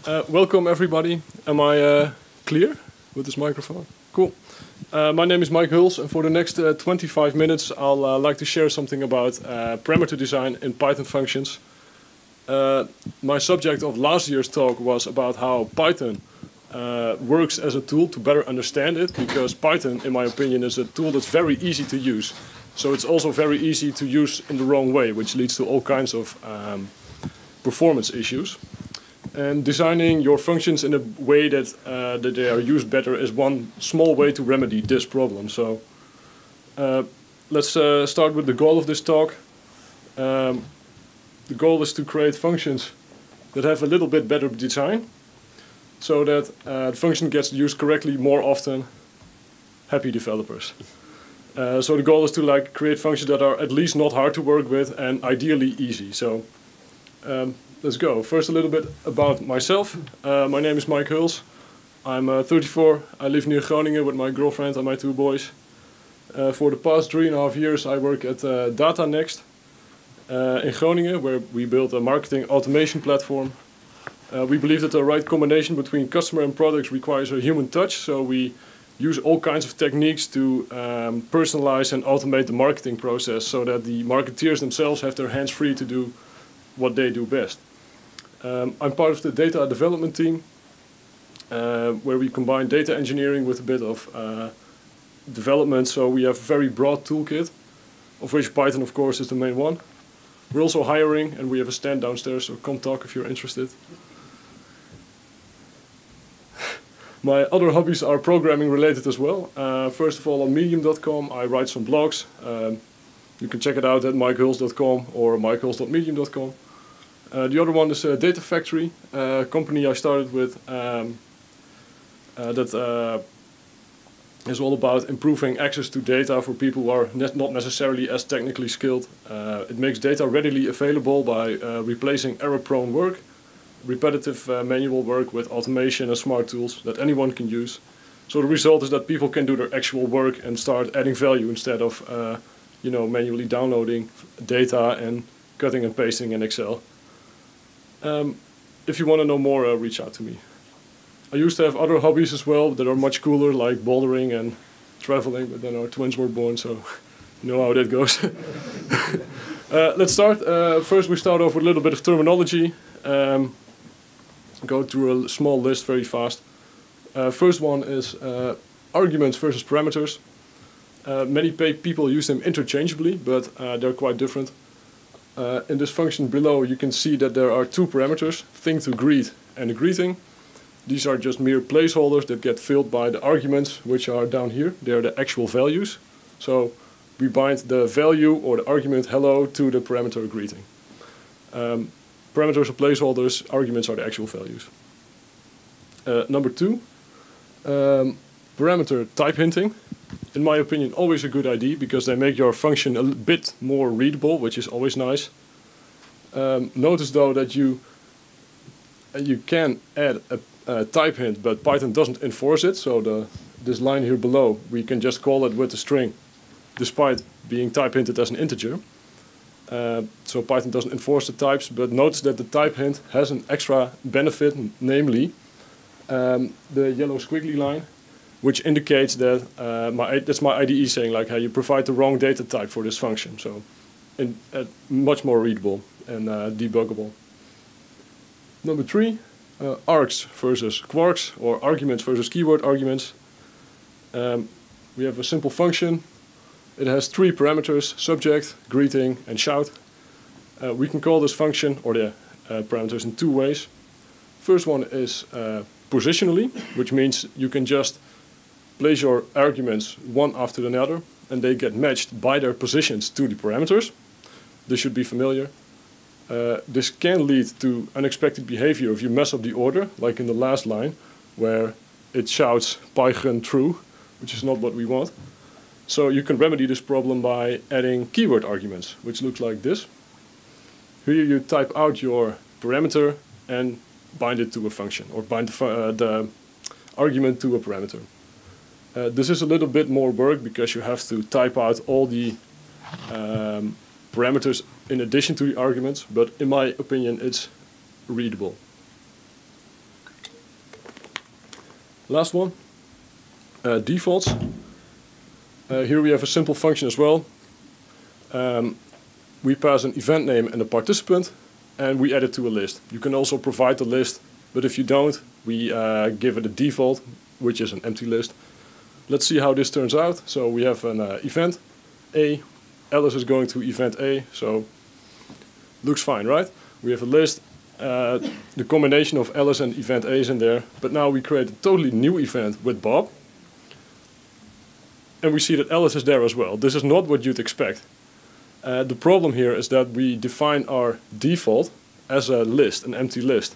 Welcome everybody. Am I clear with this microphone? Cool. My name is Mike Huls, and for the next 25 minutes I'll like to share something about parameter design in Python functions. My subject of last year's talk was about how Python works as a tool to better understand it, because Python, in my opinion, is a tool that's very easy to use. So it's also very easy to use in the wrong way, which leads to all kinds of performance issues. And designing your functions in a way that they are used better is one small way to remedy this problem. So let's start with the goal of this talk. The goal is to create functions that have a little bit better design, so that the function gets used correctly more often. Happy developers. So the goal is to create functions that are at least not hard to work with and ideally easy. So let's go. First, a little bit about myself. My name is Mike Huls. I'm 34. I live near Groningen with my girlfriend and my 2 boys. For the past 3.5 years, I work at Data Next in Groningen, where we build a marketing automation platform. We believe that the right combination between customer and products requires a human touch, so we use all kinds of techniques to personalize and automate the marketing process so that the marketeers themselves have their hands free to do what they do best. I'm part of the data development team, where we combine data engineering with a bit of development, so we have a very broad toolkit, of which Python, of course, is the main one. We're also hiring, and we have a stand downstairs, so come talk if you're interested. My other hobbies are programming related as well. First of all, on medium.com I write some blogs. You can check it out at mikehuls.com or mikehuls.medium.com. The other one is Data Factory, a company I started with that is all about improving access to data for people who are not necessarily as technically skilled. It makes data readily available by replacing error-prone work, repetitive manual work with automation and smart tools that anyone can use. So the result is that people can do their actual work and start adding value instead of manually downloading data and cutting and pasting in Excel. If you want to know more, reach out to me. I used to have other hobbies as well that are much cooler, like bouldering and traveling, but then our twins were born, so you know how that goes. Let's start. First, we start off with a little bit of terminology. Go through a small list very fast. First one is arguments versus parameters. Many people use them interchangeably, but they're quite different. In this function below, you can see that there are 2 parameters, thing to greet and a greeting. These are just mere placeholders that get filled by the arguments, which are down here. They are the actual values. So we bind the value or the argument hello to the parameter greeting. Parameters are placeholders, arguments are the actual values. Number 2, parameter type hinting. In my opinion, always a good idea, because they make your function a bit more readable, which is always nice. Notice though that you can add a type hint, but Python doesn't enforce it. So this line here below, we can just call it with a string, despite being type hinted as an integer. So Python doesn't enforce the types, but notice that the type hint has an extra benefit, namely the yellow squiggly line, which indicates that that's my IDE saying like, hey, you provide the wrong data type for this function. So much more readable and debuggable. Number 3, Args versus kwargs, or arguments versus keyword arguments. We have a simple function. It has 3 parameters, subject, greeting, and shout. We can call this function, or the parameters, in 2 ways. First one is positionally, which means you can just place your arguments one after another, and they get matched by their positions to the parameters. This should be familiar. This can lead to unexpected behavior if you mess up the order, like in the last line, where it shouts Pygrunn true, which is not what we want. So you can remedy this problem by adding keyword arguments, which looks like this. Here you type out your parameter and bind it to a function, or bind the argument to a parameter. This is a little bit more work, because you have to type out all the parameters in addition to the arguments, but in my opinion it's readable. Last one, defaults. Here we have a simple function as well. We pass an event name and a participant, and we add it to a list. You can also provide the list, but if you don't, we give it a default, which is an empty list. Let's see how this turns out. So we have an event A. Alice is going to event A, so looks fine, right? We have a list. The combination of Alice and event A is in there, but now we create a totally new event with Bob. And we see that Alice is there as well. This is not what you'd expect. The problem here is that we define our default as a list, an empty list.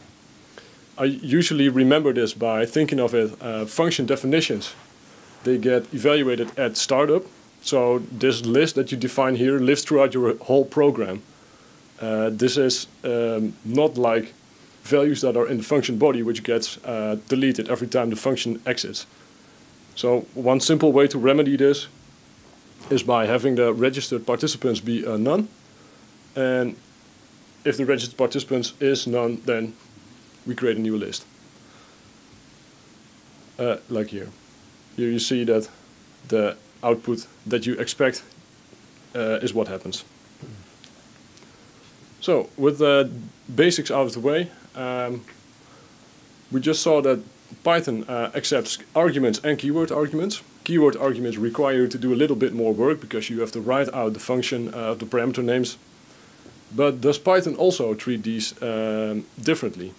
I usually remember this by thinking of it, function definitions. They get evaluated at startup. So this list that you define here lives throughout your whole program. This is not like values that are in the function body, which gets deleted every time the function exits. So one simple way to remedy this is by having the registered participants be none. And if the registered participants is none, then we create a new list. Like here. Here you see that the output that you expect is what happens. So with the basics out of the way, we just saw that Python accepts arguments and keyword arguments. Keyword arguments require you to do a little bit more work because you have to write out the function of the parameter names. But does Python also treat these differently?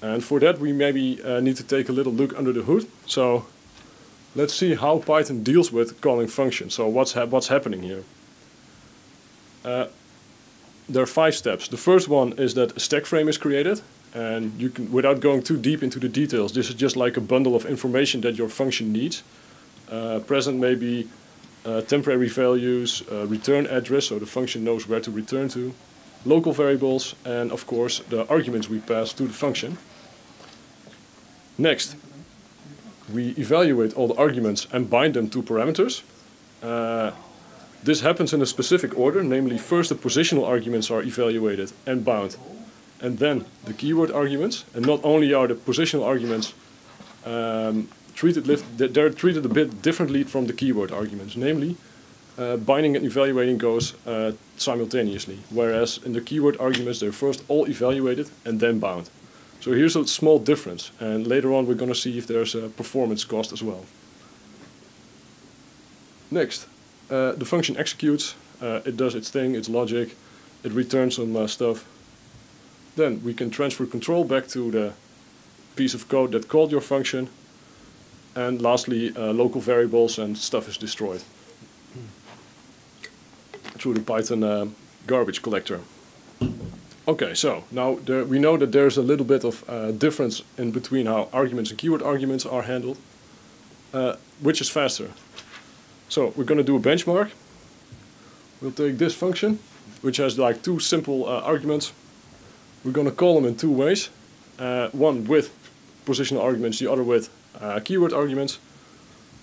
And for that we maybe need to take a little look under the hood. So let's see how Python deals with calling functions. So what's happening here? There are 5 steps. The first one is that a stack frame is created, and you can, without going too deep into the details, this is just like a bundle of information that your function needs. Present may be temporary values, return address, so the function knows where to return to, local variables, and of course the arguments we pass to the function. Next, we evaluate all the arguments and bind them to parameters. This happens in a specific order, namely first the positional arguments are evaluated and bound, and then the keyword arguments. And not only are the positional arguments they're treated a bit differently from the keyword arguments, namely binding and evaluating goes simultaneously, whereas in the keyword arguments they're first all evaluated and then bound. So here's a small difference, and later on we're going to see if there's a performance cost as well. Next, the function executes, it does its thing, its logic, it returns some stuff. Then we can transfer control back to the piece of code that called your function, and lastly local variables and stuff is destroyed through the Python garbage collector. Okay, so now we know that there's a little bit of difference in between how arguments and keyword arguments are handled. Which is faster? So we're going to do a benchmark. We'll take this function, which has like 2 simple arguments. We're going to call them in 2 ways. One with positional arguments, the other with keyword arguments.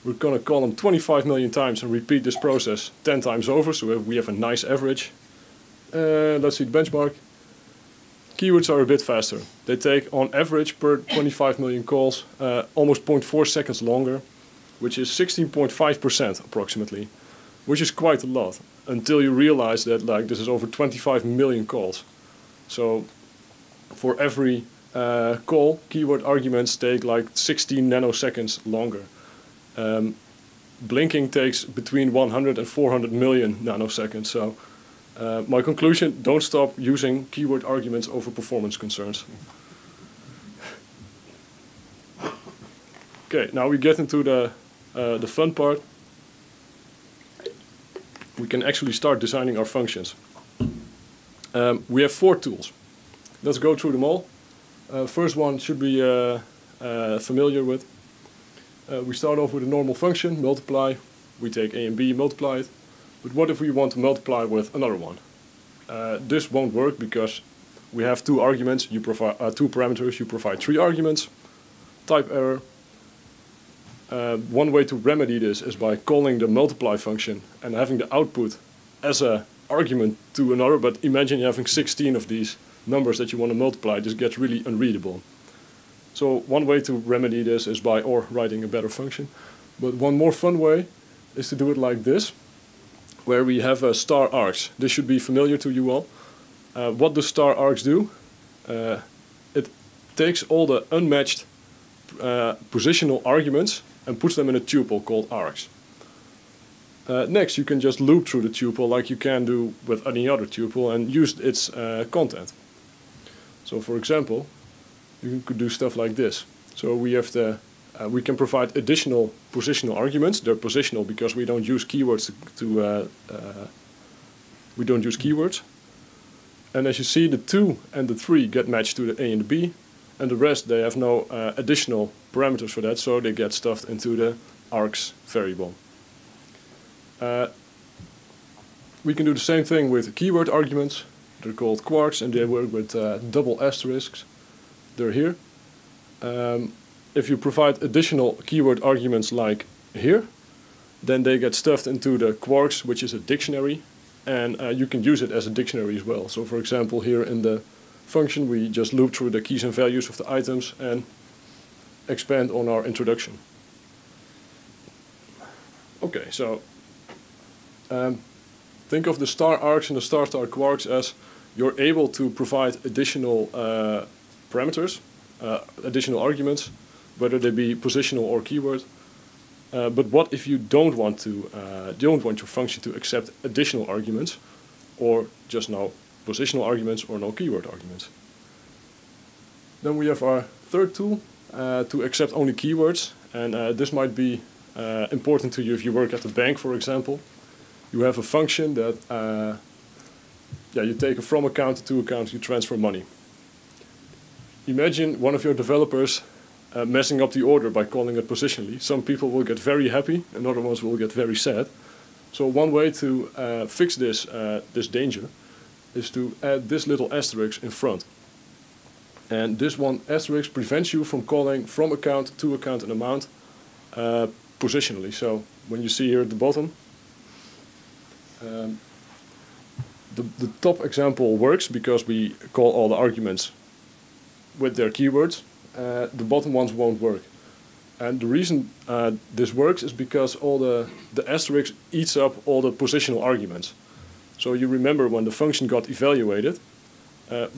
We're going to call them 25 million times and repeat this process 10 times over, so we have a nice average. Let's see the benchmark. Keywords are a bit faster. They take on average per 25 million calls almost 0.4 seconds longer, which is 16.5% approximately, which is quite a lot, until you realize that like this is over 25 million calls. So for every call, keyword arguments take like 16 nanoseconds longer. Blinking takes between 100 and 400 million nanoseconds. So my conclusion, don't stop using keyword arguments over performance concerns. Okay, now we get into the fun part. We can actually start designing our functions. We have 4 tools. Let's go through them all. First one should be familiar with. We start off with a normal function, multiply. We take a and b, multiply it. But what if we want to multiply with another one? This won't work because we have 2 arguments. You provide 2 parameters. You provide 3 arguments. Type error. One way to remedy this is by calling the multiply function and having the output as an argument to another. But imagine you having 16 of these numbers that you want to multiply. This gets really unreadable. So one way to remedy this is by writing a better function. But one more fun way is to do it like this, where we have a star args. This should be familiar to you all. What does star args do? It takes all the unmatched positional arguments and puts them in a tuple called args. Next, you can just loop through the tuple like you can do with any other tuple and use its content. So for example, you could do stuff like this. So we can provide additional positional arguments. They're positional because we don't use keywords we don't use keywords. And as you see, the 2 and the 3 get matched to the A and the B, and the rest, they have no additional parameters for that, so they get stuffed into the args variable. We can do the same thing with keyword arguments. They're called kwargs, and they work with double asterisks. They're here. If you provide additional keyword arguments like here, then they get stuffed into the kwargs, which is a dictionary, and you can use it as a dictionary as well. So for example, here in the function, we just loop through the keys and values of the items and expand on our introduction. Okay, so think of the star args and the star kwargs as you're able to provide additional parameters, additional arguments, whether they be positional or keyword. But what if you don't want your function to accept additional arguments, or just no positional arguments or no keyword arguments? Then we have our third tool to accept only keywords, and this might be important to you if you work at a bank, for example. You have a function that you take a from account to account, you transfer money. Imagine one of your developers messing up the order by calling it positionally. Some people will get very happy, and other ones will get very sad. So one way to fix this danger is to add this little asterisk in front. And this one asterisk prevents you from calling from account to account and amount positionally. So when you see here at the bottom, the top example works because we call all the arguments with their keywords. The bottom ones won't work. And the reason this works is because all the asterisk eats up all the positional arguments. So you remember when the function got evaluated,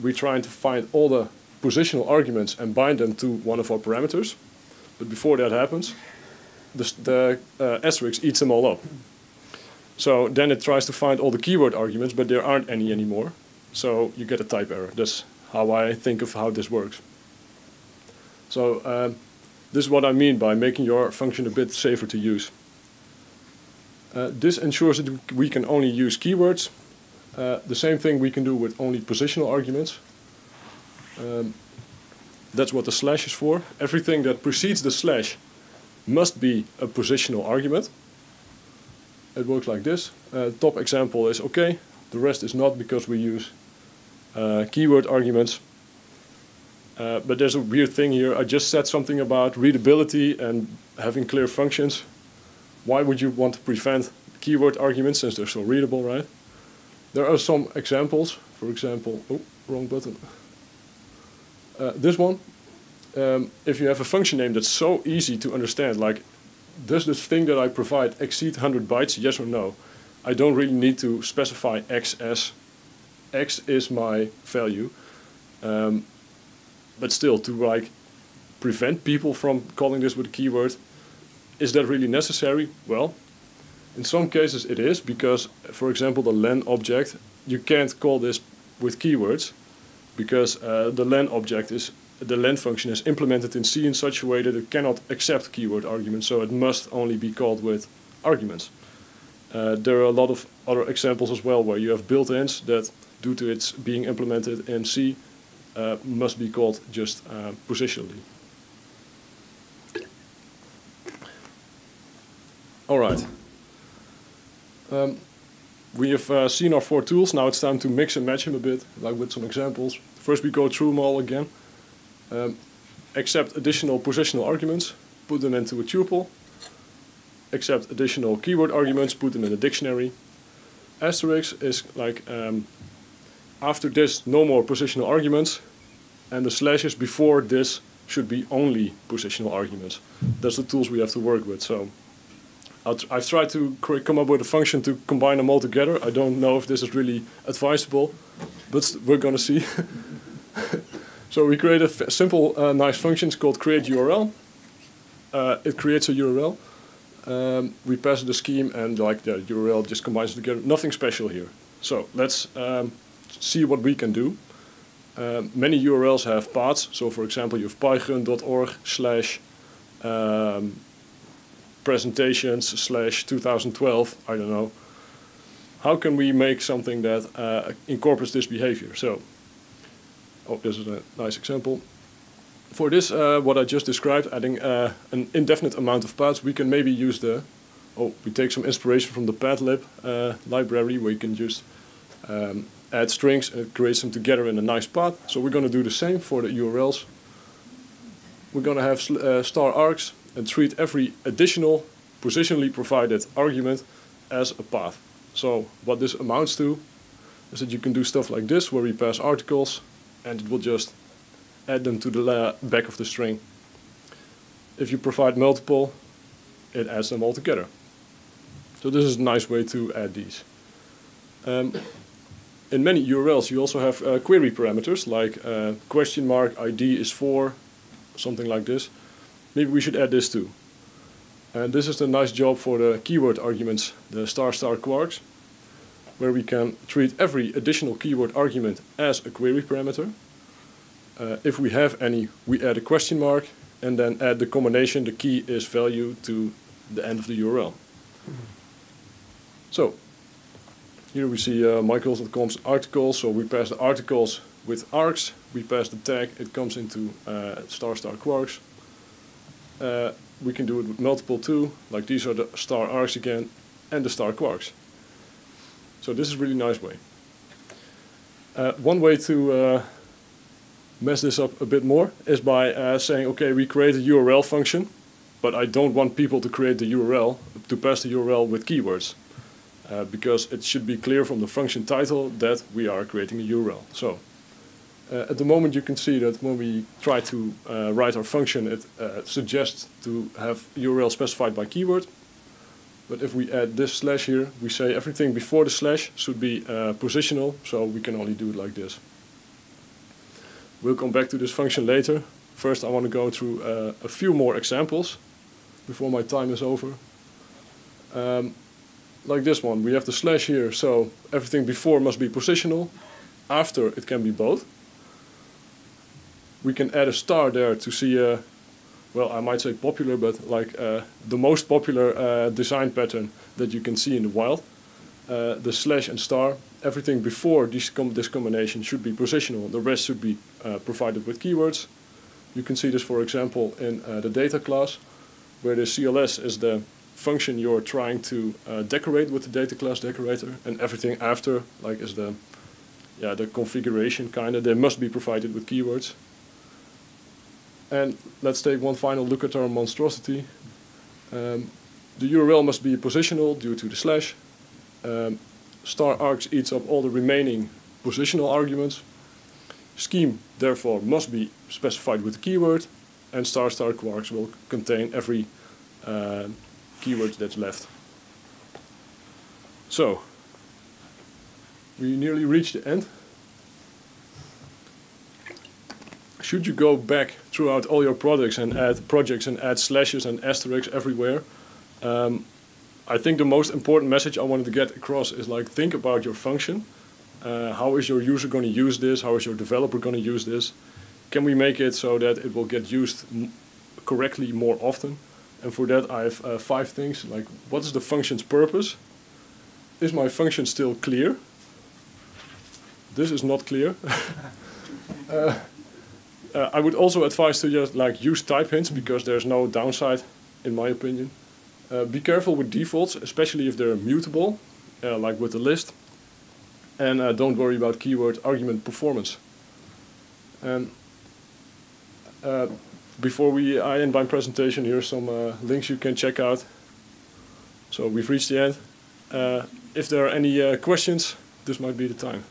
we're trying to find all the positional arguments and bind them to one of our parameters. But before that happens, the asterisk eats them all up. So then it tries to find all the keyword arguments, but there aren't any anymore. So you get a type error. That's how I think of how this works. So this is what I mean by making your function a bit safer to use. This ensures that we can only use keywords. The same thing we can do with only positional arguments. That's what the slash is for. Everything that precedes the slash must be a positional argument. It works like this. Top example is okay. The rest is not because we use keyword arguments. But there's a weird thing here. I just said something about readability and having clear functions. Why would you want to prevent keyword arguments since they're so readable, right? There are some examples. For example, oh, wrong button. This one. If you have a function name that's so easy to understand, like, does this thing that I provide exceed 100 bytes, yes or no? I don't really need to specify x as x is my value. But still, to prevent people from calling this with a keyword, is that really necessary? Well, in some cases it is, because, for example, the len object, you can't call this with keywords, because the len function is implemented in C in such a way that it cannot accept keyword arguments, so it must only be called with arguments. There are a lot of other examples as well where you have built-ins that, due to its being implemented in C, must be called just positionally. Alright. We have seen our 4 tools. Now it's time to mix and match them a bit, like with some examples. First we go through them all again. Accept additional positional arguments, put them into a tuple. Accept additional keyword arguments, put them in a dictionary. Asterisk is like, after this, no more positional arguments, and the slash is before this should be only positional arguments. That's the tools we have to work with. So I've tried to come up with a function to combine them all together. I don't know if this is really advisable, but we're going to see. So we create a simple, nice function called createURL. It creates a URL. We pass it the scheme, and like the URL just combines it together. Nothing special here. So let's see what we can do. Many URLs have paths. So for example, you have pygrunn.org/ presentations / 2012, I don't know. How can we make something that incorporates this behavior? So, this is a nice example. For this, what I just described, adding an indefinite amount of paths, we can maybe use we take some inspiration from the pathlib library, where you can just add strings and it creates them together in a nice path. So we're going to do the same for the URLs. We're going to have *args and treat every additional positionally provided argument as a path. So what this amounts to is that you can do stuff like this, where we pass articles and it will just add them to the back of the string. If you provide multiple, it adds them all together. So this is a nice way to add these. In many URLs you also have query parameters, like question mark ID is 4, something like this. Maybe we should add this too. And this is the nice job for the keyword arguments, the ** kwargs, where we can treat every additional keyword argument as a query parameter. If we have any, we add a question mark and then add the combination, the key is value, to the end of the URL. So here we see michaels.com's articles. So we pass the articles with args, we pass the tag, it comes into ** kwargs. We can do it with multiple too, like these are the *args again, and the *kwargs. So this is a really nice way. One way to mess this up a bit more is by saying, okay, we create a URL function, but I don't want people to create the URL, to pass the URL with keywords, because it should be clear from the function title that we are creating a URL. So at the moment you can see that when we try to write our function, it suggests to have URL specified by keyword. But if we add this / here, we say everything before the / should be positional, so we can only do it like this. We'll come back to this function later. First I want to go through a few more examples before my time is over. Like this one, we have the / here, so everything before must be positional. After, it can be both. We can add a star there to see, well, I might say popular, but like the most popular design pattern that you can see in the wild. The / and star, everything before this combination should be positional. The rest should be provided with keywords. You can see this, for example, in the data class, where the CLS is the function you're trying to decorate with the data class decorator, and everything after, like, is the configuration kinda. They must be provided with keywords. And let's take one final look at our monstrosity. The URL must be positional due to the /. *args eats up all the remaining positional arguments. Scheme, therefore, must be specified with the keyword. And ** kwargs will contain every keyword that's left. So, we nearly reached the end. Should you go back throughout all your projects and add slashes and asterisks everywhere, I think the most important message I wanted to get across is, like, think about your function. How is your user going to use this? How is your developer going to use this? Can we make it so that it will get used correctly more often? And for that I have 5 things, like, what is the function's purpose? Is my function still clear? This is not clear. I would also advise to just, like, use type hints, because there's no downside, in my opinion. Be careful with defaults, especially if they're mutable, like with the list. And don't worry about keyword argument performance. And before I end my presentation, here's some links you can check out. So we've reached the end. If there are any questions, this might be the time.